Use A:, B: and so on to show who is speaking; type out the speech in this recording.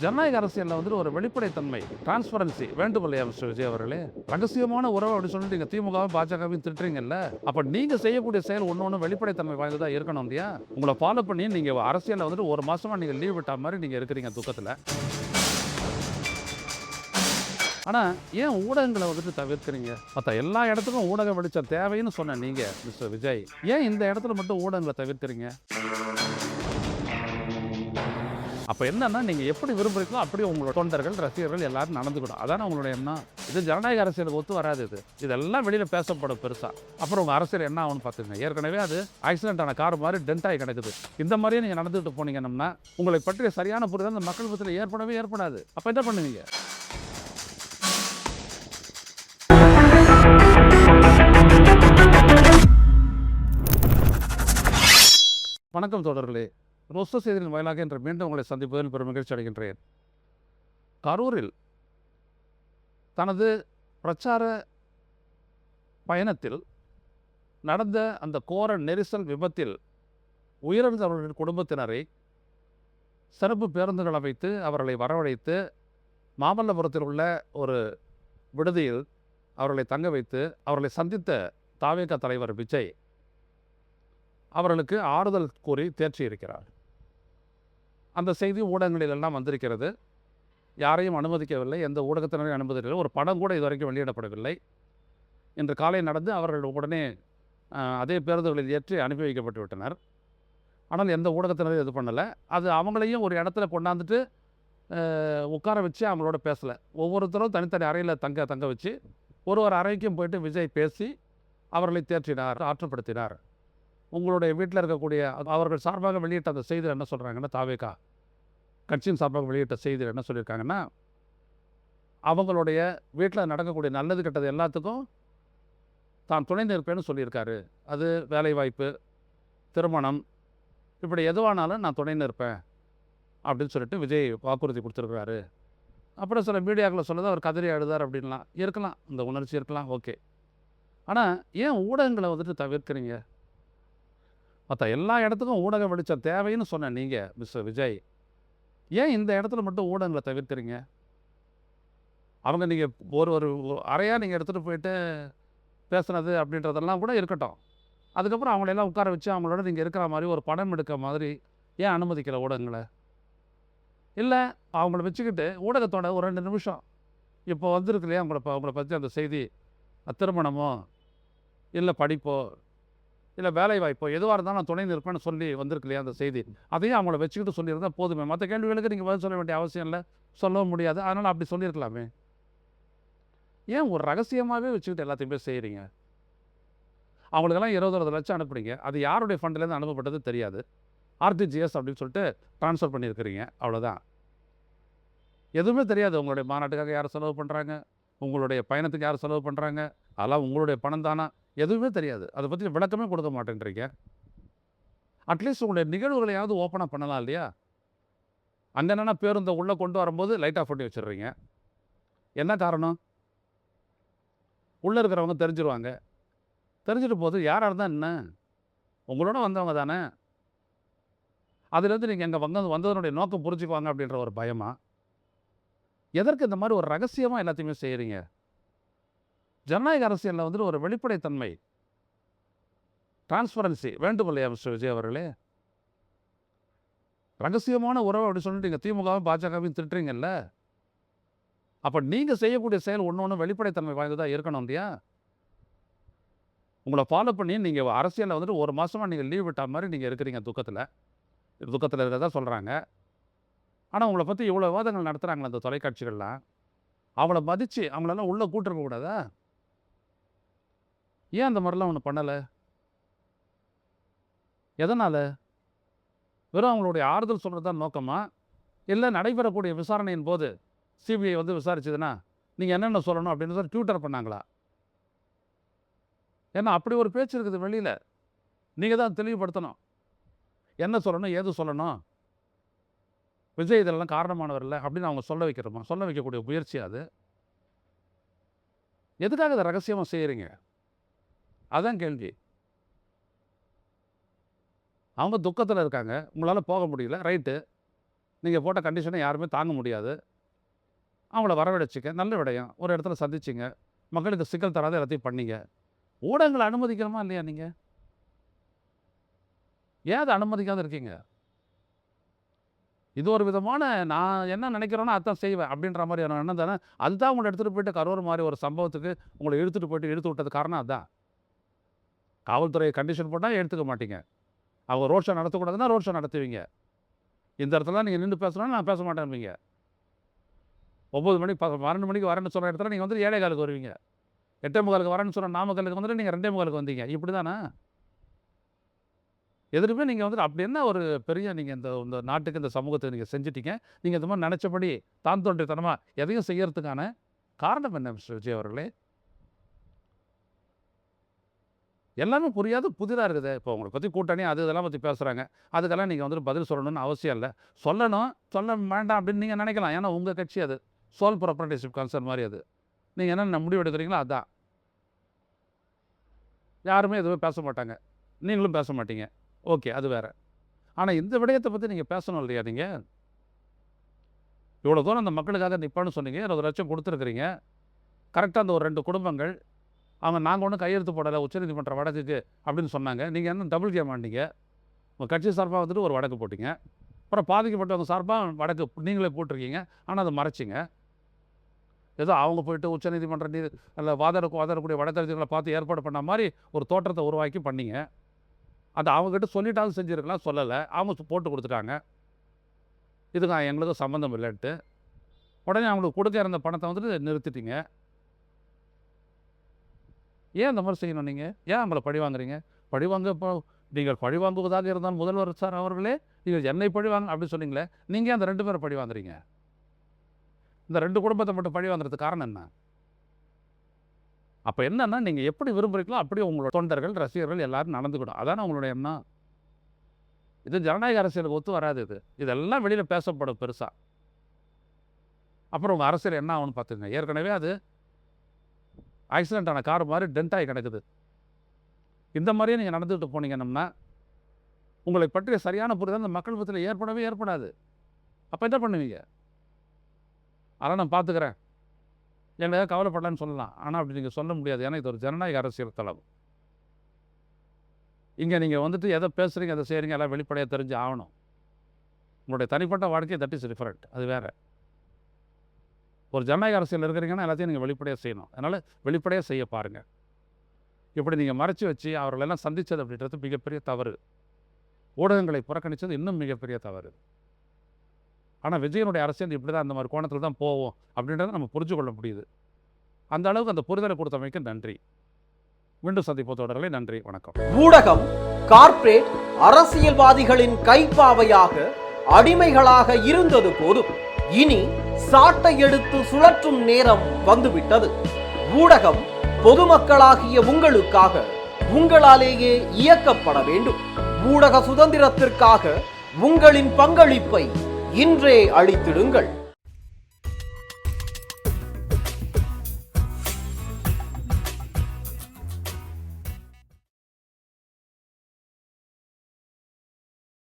A: ஜனநாயக அரசியலில் வந்துட்டு ஒரு வெளிப்படைத்தன்மை, டிரான்ஸ்பரன்சி வேண்டும் இல்லையா மிஸ்டர் விஜய் அவர்களே? ரகசியமான உறவு அப்படின்னு சொல்லிட்டு நீங்க திமுகவும், பாஜகவையும் திட்டுறீங்கல்ல, அப்ப நீங்க செய்யக்கூடிய செயல் ஒண்ணு வெளிப்படைத்தன்மை வாய்ந்ததா இருக்கணும் இல்லையா? உங்கள ஃபாலோ பண்ணி நீங்க அரசியல்ல வந்துட்டு 1 மாசமா நீங்க லீவ் விட்டா மாரி நீங்க இருக்கிறீங்க துக்கத்துல. ஆனா, ஏன் ஊடகங்கள வந்துட்டு தவிர்க்கிறீங்க? மத்த எல்லா இடத்துக்கும் ஊடக வெளிச்சம் தேவைன்னு சொன்ன நீங்க மிஸ்டர் விஜய், ஏன் இந்த இடத்துல மட்டும் ஊடகங்கள தவிர்க்கிறீங்க? அப்ப என்னன்னா, நீங்க எப்படி விரும்புறீங்களோ அப்படியே உங்களோட தொண்டர்கள், ரசிகர்கள் எல்லாரும் நடந்துக்கணும். அதானே உங்களுடைய எண்ணம். இது ஜனநாயக அரசியலுக்கு ஒத்து வராது இது. இதெல்லாம் வெளியில பேசப்படும் பெருசா. அப்புறம் உங்க அரசியல் என்ன ஆகும்னு பார்த்துக்கங்க. ஏற்கனவே அது ஆக்சிடென்ட் ஆன கார் மாரி டென்ட் ஆகி கிடக்குது. இந்த மாரியே நீங்க நடந்துட்டு போனீங்கன்னா, உங்களை பற்றிய சரியான புரிதல் அந்த மக்கள் மத்தியில ஏற்படாது. அப்ப என்ன பண்ணுவீங்க? வணக்கம் தோழர்களே. ரொஸ்ட் செய்திகளின் வாயிலாக இன்று மீண்டும் உங்களை சந்திப்பதில் பெரும் மகிழ்ச்சி அடைகின்றேன். கரூரில் தனது பிரச்சார பயணத்தில் நடந்த அந்த கோர நெரிசல் விபத்தில் உயிரிழந்தவர்களின் குடும்பத்தினரை சிறப்பு பேருந்துகள் அமைத்து அவர்களை வரவழைத்து மாமல்லபுரத்தில் உள்ள ஒரு விடுதியில் அவர்களை தங்க வைத்து அவர்களை சந்தித்த தாவேகா தலைவர் விஜய் அவர்களுக்கு ஆறுதல் கூறி தேற்றியிருக்கிறார். அந்த செய்தி ஊடகங்களில் எல்லாம் வந்திருக்கிறது. யாரையும் அனுமதிக்கவில்லை, எந்த ஊடகத்தினரையும் அனுமதிக்கவில்லை. ஒரு படம் கூட இதுவரைக்கும் வெளியிடப்படவில்லை. இன்று காலை நடந்து அவர்கள் உடனே அதே பேருந்துகளில் ஏற்றி அனுப்பி வைக்கப்பட்டு விட்டனர். ஆனால் எந்த ஊடகத்தினரையும் இது பண்ணலை. அது அவங்களையும் ஒரு இடத்துல கொண்டாந்துட்டு உட்கார வச்சு அவங்களோட பேசலை. ஒவ்வொருத்தரும் தனித்தனி அறையில் தங்க வச்சு ஒரு அறைக்கும் போயிட்டு விஜய் பேசி அவர்களை தேற்றினார், ஆற்றுப்படுத்தினார். உங்களுடைய வீட்டில் இருக்கக்கூடிய அவர்கள் சார்பாக வெளியிட்ட அந்த செய்தியில் என்ன சொல்கிறாங்கன்னா, தாவேகா கட்சியின் சார்பாக வெளியிட்ட செய்தியில் என்ன சொல்லியிருக்காங்கன்னா, அவங்களுடைய வீட்டில் நடக்கக்கூடிய நல்லது கெட்டது எல்லாத்துக்கும் தான் துணை நிற்பேன்னு சொல்லியிருக்காரு. அது வேலைவாய்ப்பு, திருமணம், இப்படி எதுவானாலும் நான் துணை நிற்பேன் அப்படின்னு சொல்லிட்டு விஜய் வாக்குறுதி கொடுத்துருக்குறாரு. அப்புறம் சில மீடியாக்களை சொல்லுது அவர் கதறி அழுதார் அப்படின்லாம் இருக்கலாம், இந்த உணர்ச்சி இருக்கலாம், ஓகே. ஆனால் ஏன் ஊடகங்களை வந்துட்டு தவிர்க்கிறீங்க? மற்ற எல்லா இடத்துக்கும் ஊடக வெளிச்சம் தேவைன்னு சொன்ன நீங்கள் மிஸ்டர் விஜய், ஏன் இந்த இடத்துல மட்டும் ஊடகங்களை தவிர்க்கிறீங்க? அவங்க நீங்கள் ஒரு அறையாக நீங்கள் எடுத்துகிட்டு போயிட்டு பேசுனது அப்படின்றதெல்லாம் கூட இருக்கட்டும். அதுக்கப்புறம் அவங்களெல்லாம் உட்கார வச்சு அவங்களோட நீங்கள் இருக்கிற மாதிரி ஒரு படம் எடுக்க மாதிரி ஏன் அனுமதிக்கலை ஊடகங்களை? இல்லை அவங்கள வச்சுக்கிட்டு ஊடகத்தோட ஒரு 2 நிமிஷம் இப்போ வந்திருக்கு இல்லையா அவங்கள பற்றி அந்த செய்தி, திருமணமோ இல்லை படிப்போ இல்லை வேலைவாய்ப்போ எதுவாக இருந்தாலும் நான் துணை நிற்பேன்னு சொல்லி வந்திருக்கு இல்லையா அந்த செய்தி, அதையும் அவங்கள வச்சுக்கிட்டு சொல்லியிருந்தால் போதுமே. மற்ற கேள்விகளுக்கு நீங்கள் பதில் சொல்ல வேண்டிய அவசியம் இல்லை, சொல்லவும் முடியாது. அதனால் அப்படி சொல்லியிருக்கலாமே. ஏன் ஒரு ரகசியமாகவே வச்சுக்கிட்டு எல்லாத்தையுமே செய்கிறீங்க? அவங்களுக்கெல்லாம் 20 லட்சம் அனுப்புறீங்க. அது யாருடைய ஃபண்ட்லேருந்து அனுப்பப்பட்டது தெரியாது. ஆர்டிஜிஎஸ் அப்படின்னு சொல்லிட்டு ட்ரான்ஸ்ஃபர் பண்ணியிருக்கிறீங்க, அவ்வளோதான். எதுவுமே தெரியாது. உங்களுடைய மாநாட்டுக்காக யார் செலவு பண்ணுறாங்க, உங்களுடைய பயணத்துக்கு யார் செலவு பண்ணுறாங்க, அதெல்லாம் உங்களுடைய பணம் தானா, எதுவுமே தெரியாது. அதை பற்றி விளக்கமே கொடுக்க மாட்டேன்றீங்க. அட்லீஸ்ட் உங்களுடைய நிகழ்வுகளையாவது ஓப்பனாக பண்ணலாம் இல்லையா? அண்ணனா பேருந்தை உள்ளே கொண்டு வரும்போது லைட் ஆஃப் பண்ணி வச்சிடுறீங்க. என்ன காரணம்? உள்ளே இருக்கிறவங்க தெரிஞ்சிருவாங்க. தெரிஞ்சிட்டு போது யாராக இருந்தால் என்ன, உங்களோட வந்தவங்க தானே. அதுலேருந்து நீங்கள் எங்கே வந்ததனுடைய நோக்கம் புரிஞ்சுக்குவாங்க அப்படின்ற ஒரு பயமா? எதற்கு இந்த மாதிரி ஒரு ரகசியமாக எல்லாத்தையுமே செய்கிறீங்க? ஜனநாயக அரசியலில் வந்துட்டு ஒரு வெளிப்படைத்தன்மை, டிரான்ஸ்பரன்சி வேண்டும் இல்லையா மிஸ்டர் விஜய் அவர்களே? ரகசியமான உறவு அப்படின்னு சொல்லிட்டு நீங்கள் திமுகவும், பாஜகவையும் திட்டுறீங்கல்ல, அப்போ நீங்கள் செய்யக்கூடிய செயல் ஒன்று வெளிப்படைத்தன்மை வாய்ந்ததாக இருக்கணும் இல்லையா? உங்களை ஃபாலோ பண்ணி நீங்கள் அரசியலில் வந்துட்டு 1 மாசமா நீங்கள் லீவ் விட்டா மாதிரி நீங்கள் இருக்கிறீங்க துக்கத்தில் இருக்கிறதா சொல்கிறாங்க. ஆனால் உங்களை பற்றி இவ்வளோ விவாதங்கள் நடத்துகிறாங்களே அந்த தொலைக்காட்சிகள்லாம், அவங்கள மதித்து அவங்களெல்லாம் உள்ளே கூட்டிருக்க கூடாதா? ஏன் அந்த மாதிரிலாம் ஒன்று பண்ணலை? எதனால்? வெறும் அவங்களுடைய ஆறுதல் சொல்கிறது தான் நோக்கமா? இல்லை நடைபெறக்கூடிய விசாரணையின் போது சிபிஐ வந்து விசாரிச்சதுன்னா நீங்கள் என்னென்ன சொல்லணும் அப்படின்னு சொல்லி ட்விட்டர் பண்ணாங்களா? ஏன்னா அப்படி ஒரு பேச்சு இருக்குது வெளியில். நீங்கள் தான் தெளிவுபடுத்தணும். என்ன சொல்லணும், ஏது சொல்லணும், விஜய் இதெல்லாம் காரணமானவர் இல்லை அப்படின்னு அவங்க சொல்ல வைக்கக்கூடிய முயற்சி அது. எதுக்காக இதை ரகசியமாக செய்கிறீங்க? அதான் கேள்வி. அவங்க துக்கத்தில் இருக்காங்க, உங்களால் போக முடியல, ரைட்டு. நீங்கள் போட்ட கண்டிஷனை யாருமே தாங்க முடியாது. அவங்கள வரவழைச்சிக்க, நல்ல விடயம். ஒரு இடத்துல சந்திச்சிங்க, மக்களுக்கு சிக்கல் தராத எல்லாத்தையும் பண்ணீங்க. ஊடகங்களை அனுமதிக்கிறோமா இல்லையா நீங்கள்? ஏன் அதை அனுமதிக்காத இருக்கீங்க? இது ஒரு விதமான நான் என்ன நினைக்கிறேனோ அதான் செய்வேன் அப்படின்ற மாதிரியான எண்ணம் தானே. அதுதான் உங்களை எடுத்துகிட்டு போயிட்டு கரூர் மாதிரி ஒரு சம்பவத்துக்கு உங்களை இழுத்துட்டு போயிட்டு இழுத்து விட்டது காரணம் அதுதான். காவல்துறையை கண்டிஷன் போட்டால் எடுத்துக்க மாட்டீங்க. அவங்க ரோட் ஷோ நடத்தக்கூடாதுன்னா ரோட் ஷோ நடத்துவீங்க. இந்த இடத்துல நீங்கள் நின்று பேசணும்னா நான் பேச மாட்டேன்பீங்க. 9 மணிக்கு 12 மணிக்கு வரேன்னு சொல்கிற இடத்துல நீங்கள் வந்து 7:15 வருவீங்க. 8:45 வரேன்னு சொன்ன நாமக்கலுக்கு வந்துட்டு நீங்கள் 2:45 வந்தீங்க. இப்படி தானே? எதுவுமே நீங்கள் வந்துட்டு அப்படி என்ன ஒரு பெரிய நீங்கள் இந்த நாட்டுக்கு இந்த சமூகத்துக்கு நீங்கள் செஞ்சிட்டீங்க. நீங்கள் இந்த மாதிரி நினச்சபடி தான் தோன்றித்தனமாக எதையும் செய்யறதுக்கான காரணம் என்ன மிஸ்டர் விஜய் அவர்களே? எல்லாமே புரியாது, புதிதாக இருக்குது. இப்போ உங்களை பற்றி கூட்டணி அது இதெல்லாம் பற்றி பேசுகிறாங்க. அதுக்கெல்லாம் நீங்கள் வந்துட்டு பதில் சொல்லணும்னு அவசியம் இல்லை. சொல்லணும், சொல்ல வேண்டாம் அப்படின்னு நீங்கள் நினைக்கலாம். ஏன்னா உங்கள் கட்சி அது. சோல் ப்ராப்பர்ட்டிஷிப் கன்சர்ன் மாதிரி அது. நீங்கள் என்ன முடிவு எடுக்கிறீங்களோ அதான். யாருமே எதுவும் பேச மாட்டாங்க, நீங்களும் பேச மாட்டீங்க. ஓகே, அது வேறு. ஆனால் இந்த விடயத்தை பற்றி நீங்கள் பேசணும் இல்லையா? நீங்கள் இவ்வளோ தூரம் அந்த மக்களுக்காக நிற்பான்னு சொன்னீங்க. 20 லட்சம் கொடுத்துருக்குறீங்க. கரெக்டாக அந்த ஒரு 2 குடும்பங்கள் அவங்க நாங்கள் ஒன்றும் கையெழுத்து போடலை உச்சநீதிமன்ற வழக்குக்கு அப்படின்னு சொன்னாங்க. நீங்கள் என்ன டபுள் கேம் ஆண்டிங்க? உங்கள் கட்சி சார்பாக வந்துட்டு ஒரு வழக்கு போட்டிங்க. அப்புறம் பாதிக்கப்பட்டவங்க சார்பாக வழக்கு நீங்களே போட்டிருக்கீங்க. ஆனால் அதை மறைச்சிங்க. ஏதோ அவங்க போயிட்டு உச்சநீதிமன்ற அதில் வாதாடக்கூடிய வழக்கறிஞர்களை பார்த்து ஏற்பாடு பண்ண மாதிரி ஒரு தோற்றத்தை உருவாக்கி பண்ணீங்க. அது அவங்ககிட்ட சொல்லிட்டாலும் செஞ்சுருக்கலாம், சொல்லலை. அவங்க போட்டு கொடுத்துட்டாங்க. இதுக்கு எங்களுக்கும் சம்மந்தம் இல்லைன்ட்டு உடனே அவங்களுக்கு கொடுக்க இருந்த பணத்தை வந்துட்டு நிறுத்திட்டீங்க. ஏன் அந்த மாதிரி செய்யணும்? நீங்கள் ஏன் அவங்கள பழி வாங்குறீங்க? பழிவாங்க இப்போ நீங்கள் பழி வாங்குவதாக இருந்தால் முதல்வர் சார் அவர்களே நீங்கள் என்னை பழிவாங்க அப்படின்னு சொன்னீங்களே, நீங்கள் அந்த 2 பேரை பழி வாங்குறீங்க. இந்த 2 குடும்பத்தை மட்டும் பழி வாங்குறதுக்கு காரணம் என்ன? அப்போ என்னன்னா நீங்கள் எப்படி விரும்புகிறீங்களோ அப்படியே உங்களோட தொண்டர்கள் ரசிகர்கள் எல்லாரும் நடந்துக்கணும். அதானே உங்களுடைய எண்ணம். இது ஜனநாயக அரசியலுக்கு ஒத்து வராது. இதெல்லாம் வெளியில் பேசப்படும் பெருசாக. அப்புறம் உங்கள் அரசியல் என்ன ஆகும்னு பார்த்துங்க. ஏற்கனவே அது ஆக்சிடென்ட் ஆன கார் மாதிரி டென்ட் ஆகி கிடக்குது. இந்த மாதிரியே நீங்கள் நடந்துகிட்டு போனீங்கன்னா உங்களை பற்றிய சரியான புரிதல் அந்த மக்கள் மத்தியில் ஏற்படாது. அப்போ என்ன பண்ணுவீங்க? அதெல்லாம் நான் பார்த்துக்கிறேன், எங்களை கவலைப்படலான்னு சொல்லலாம். ஆனால் அப்படி நீங்கள் சொல்ல முடியாது. ஏன்னா இது ஒரு ஜனநாயக அரசியல் தளம். இங்கே நீங்கள் வந்துட்டு எதை பேசுகிறீங்க எதை செய்கிறீங்க எல்லாம் வெளிப்படையாக தெரிஞ்சு ஆகணும். உங்களுடைய தனிப்பட்ட வாழ்க்கை தட் இஸ் டிஃப்ரெண்ட், அது வேறு. ஒரு ஜனநாயக அரசியல் இருக்கிறீங்கன்னா எல்லாத்தையும் நீங்கள் வெளிப்படையாக செய்யணும். அதனால் வெளிப்படையாக செய்ய பாருங்கள். இப்படி நீங்கள் மறைச்சி வச்சு அவர்களெல்லாம் சந்தித்தது அப்படின்றது மிகப்பெரிய தவறு. ஊடகங்களை புறக்கணித்தது இன்னும் மிகப்பெரிய தவறு. ஆனால் விஜயனுடைய அரசியல் இப்படி தான், அந்த மாதிரி கோணத்தில் தான் போவோம் அப்படின்றத நம்ம புரிஞ்சு கொள்ள முடியுது. அந்த அளவுக்கு அந்த புரிதலை கொடுத்தமைக்கு நன்றி. மீண்டும் சந்திப்போம் தொடர்களே. நன்றி, வணக்கம்.
B: ஊடகம் கார்ப்பரேட் அரசியல்வாதிகளின் கைப்பாவையாக அடிமைகளாக இருந்தது போதும். இனி சாட்டை எடுத்து சுழற்றும் நேரம் வந்துவிட்டது. ஊடகம் பொதுமக்களாகிய உங்களுக்காக உங்களாலேயே இயக்கப்பட வேண்டும். ஊடக சுதந்திரத்திற்காக உங்களின் பங்களிப்பை இன்றே அளித்திடுங்கள்.